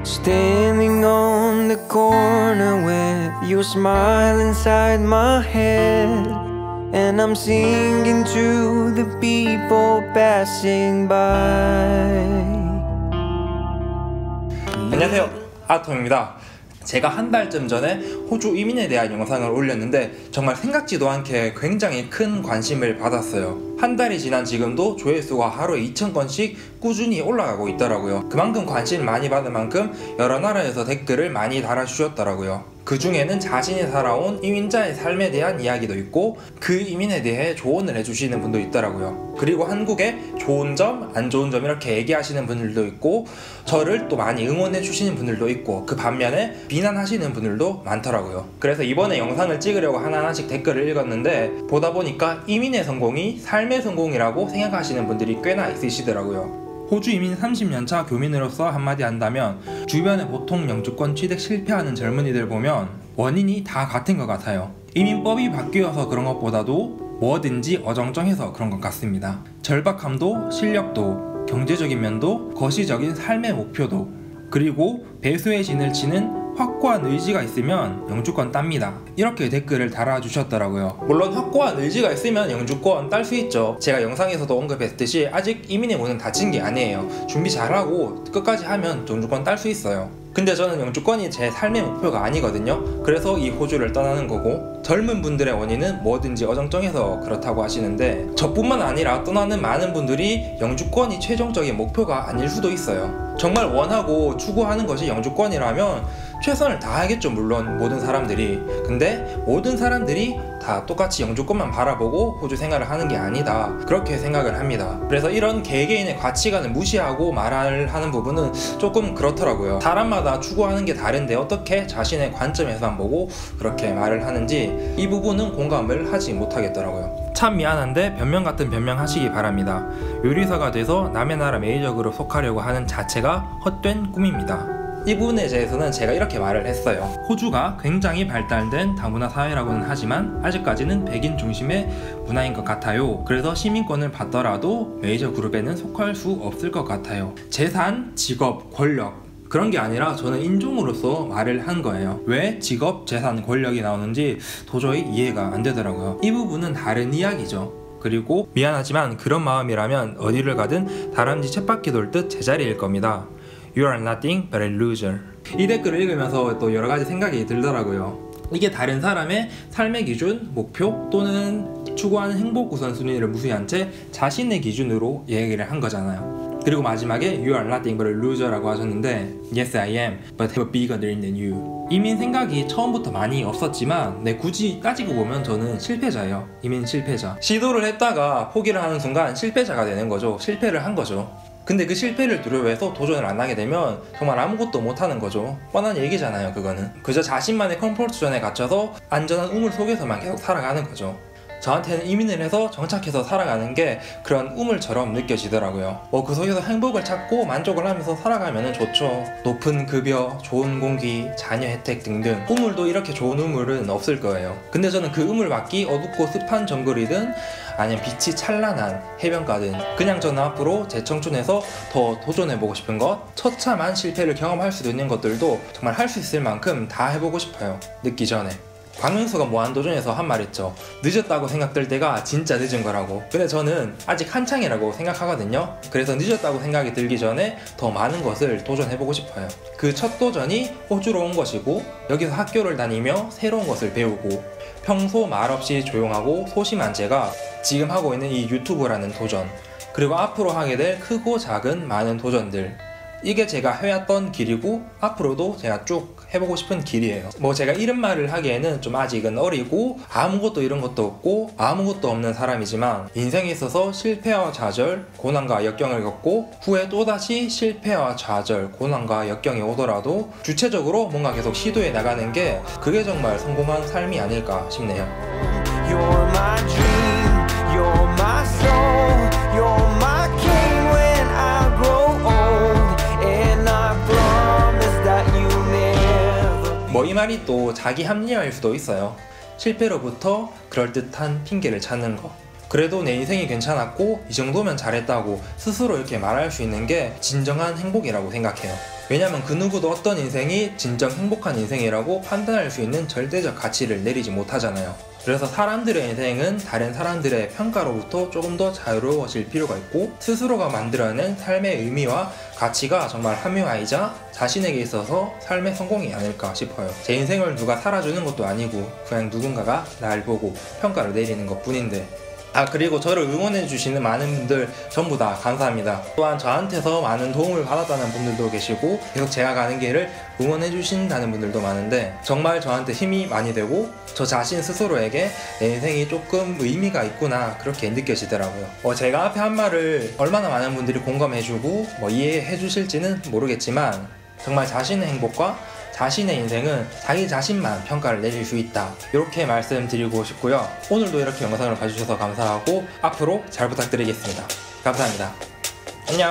Standing on the corner with your smile inside my head, and I'm singing to the people passing by. 안녕하세요, 아톰입니다. 제가 한 달쯤 전에 호주 이민에 대한 영상을 올렸는데 정말 생각지도 않게 굉장히 큰 관심을 받았어요. 한 달이 지난 지금도 조회수가 하루에 2,000건씩 꾸준히 올라가고 있더라고요. 그만큼 관심을 많이 받은 만큼 여러 나라에서 댓글을 많이 달아주셨더라고요. 그 중에는 자신이 살아온 이민자의 삶에 대한 이야기도 있고 그 이민에 대해 조언을 해주시는 분도 있더라고요. 그리고 한국의 좋은 점, 안 좋은 점 이렇게 얘기하시는 분들도 있고 저를 또 많이 응원해 주시는 분들도 있고 그 반면에 비난하시는 분들도 많더라고요. 그래서 이번에 영상을 찍으려고 하나하나씩 댓글을 읽었는데 보다 보니까 이민의 성공이 삶의 성공이라고 생각하시는 분들이 꽤나 있으시더라고요. 호주 이민 30년차 교민으로서 한마디 한다면 주변에 보통 영주권 취득 실패하는 젊은이들 보면 원인이 다 같은 것 같아요. 이민법이 바뀌어서 그런 것보다도 뭐든지 어정쩡해서 그런 것 같습니다. 절박함도, 실력도, 경제적인 면도, 거시적인 삶의 목표도, 그리고 배수의 진을 치는 확고한 의지가 있으면 영주권 땁니다. 이렇게 댓글을 달아주셨더라고요. 물론 확고한 의지가 있으면 영주권 딸 수 있죠. 제가 영상에서도 언급했듯이 아직 이민의 문은 닫힌 게 아니에요. 준비 잘하고 끝까지 하면 영주권 딸 수 있어요. 근데 저는 영주권이 제 삶의 목표가 아니거든요. 그래서 이 호주를 떠나는 거고, 젊은 분들의 원인은 뭐든지 어정쩡해서 그렇다고 하시는데 저뿐만 아니라 떠나는 많은 분들이 영주권이 최종적인 목표가 아닐 수도 있어요. 정말 원하고 추구하는 것이 영주권이라면 최선을 다하겠죠, 물론 모든 사람들이. 근데 모든 사람들이 다 똑같이 영주권만 바라보고 호주 생활을 하는 게 아니다, 그렇게 생각을 합니다. 그래서 이런 개개인의 가치관을 무시하고 말을 하는 부분은 조금 그렇더라고요. 사람마다 추구하는 게 다른데 어떻게 자신의 관점에서만 보고 그렇게 말을 하는지 이 부분은 공감을 하지 못하겠더라고요. 참 미안한데 변명 같은 변명 하시기 바랍니다. 요리사가 돼서 남의 나라 메이저 그룹 속하려고 하는 자체가 헛된 꿈입니다. 이 부분에 대해서는 제가 이렇게 말을 했어요. 호주가 굉장히 발달된 다문화 사회라고는 하지만 아직까지는 백인 중심의 문화인 것 같아요. 그래서 시민권을 받더라도 메이저 그룹에는 속할 수 없을 것 같아요. 재산, 직업, 권력 그런 게 아니라 저는 인종으로서 말을 한 거예요. 왜 직업, 재산, 권력이 나오는지 도저히 이해가 안 되더라고요. 이 부분은 다른 이야기죠. 그리고 미안하지만 그런 마음이라면 어디를 가든 다람쥐 쳇바퀴 돌듯 제자리일 겁니다. You are nothing but a loser. 이 댓글을 읽으면서 또 여러 가지 생각이 들더라고요. 이게 다른 사람의 삶의 기준, 목표 또는 추구하는 행복 우선순위를 무시한 채 자신의 기준으로 얘기를 한 거잖아요. 그리고 마지막에 You are nothing but a loser라고 하셨는데 Yes I am, but have a bigger dream than you. 이민 생각이 처음부터 많이 없었지만 굳이 따지고 보면 저는 실패자예요. 이민 실패자. 시도를 했다가 포기를 하는 순간 실패자가 되는 거죠. 실패를 한 거죠. 근데 그 실패를 두려워해서 도전을 안 하게 되면 정말 아무것도 못하는 거죠. 뻔한 얘기잖아요. 그거는 그저 자신만의 컴포트존에 갇혀서 안전한 우물 속에서만 계속 살아가는 거죠. 저한테는 이민을 해서 정착해서 살아가는 게 그런 우물처럼 느껴지더라고요. 그 속에서 행복을 찾고 만족을 하면서 살아가면 좋죠. 높은 급여, 좋은 공기, 자녀 혜택 등등. 우물도 이렇게 좋은 우물은 없을 거예요. 근데 저는 그 우물 밖이 어둡고 습한 정글이든 아니면 빛이 찬란한 해변가든 그냥 저는 앞으로 제 청춘에서 더 도전해보고 싶은 것, 처참한 실패를 경험할 수도 있는 것들도 정말 할 수 있을 만큼 다 해보고 싶어요. 늦기 전에. 광명수가 무한도전에서 한 말 있죠. 늦었다고 생각될 때가 진짜 늦은 거라고. 근데 저는 아직 한창이라고 생각하거든요. 그래서 늦었다고 생각이 들기 전에 더 많은 것을 도전해보고 싶어요. 그 첫 도전이 호주로 온 것이고 여기서 학교를 다니며 새로운 것을 배우고 평소 말없이 조용하고 소심한 제가 지금 하고 있는 이 유튜브라는 도전, 그리고 앞으로 하게 될 크고 작은 많은 도전들, 이게 제가 해왔던 길이고 앞으로도 제가 쭉 해보고 싶은 길이에요. 제가 이런 말을 하기에는 좀 아직은 어리고 아무것도 이런 것도 없고 아무것도 없는 사람이지만 인생에 있어서 실패와 좌절, 고난과 역경을 겪고 후에 또다시 실패와 좌절, 고난과 역경이 오더라도 주체적으로 뭔가 계속 시도해 나가는 게 그게 정말 성공한 삶이 아닐까 싶네요. You're my dream, you're my soul, you're my king when I grow old, and I promise that you never. 이 말이 또 자기 합리화일 수도 있어요. 실패로부터 그럴듯한 핑계를 찾는 거. 그래도 내 인생이 괜찮았고 이 정도면 잘했다고 스스로 이렇게 말할 수 있는 게 진정한 행복이라고 생각해요. 왜냐면 그 누구도 어떤 인생이 진정 행복한 인생이라고 판단할 수 있는 절대적 가치를 내리지 못하잖아요. 그래서 사람들의 인생은 다른 사람들의 평가로부터 조금 더 자유로워질 필요가 있고, 스스로가 만들어낸 삶의 의미와 가치가 정말 함유하이자 자신에게 있어서 삶의 성공이 아닐까 싶어요. 제 인생을 누가 살아주는 것도 아니고 그냥 누군가가 날 보고 평가를 내리는 것 뿐인데. 그리고 저를 응원해주시는 많은 분들 전부 다 감사합니다. 또한 저한테서 많은 도움을 받았다는 분들도 계시고, 계속 제가 가는 길을 응원해주신다는 분들도 많은데, 정말 저한테 힘이 많이 되고 저 자신 스스로에게 내 인생이 조금 의미가 있구나 그렇게 느껴지더라고요. 제가 앞에 한 말을 얼마나 많은 분들이 공감해주고 이해해주실지는 모르겠지만, 정말 자신의 행복과 자신의 인생은 자기 자신만 평가를 내릴 수 있다, 이렇게 말씀드리고 싶고요. 오늘도 이렇게 영상을 봐주셔서 감사하고 앞으로 잘 부탁드리겠습니다. 감사합니다. 안녕.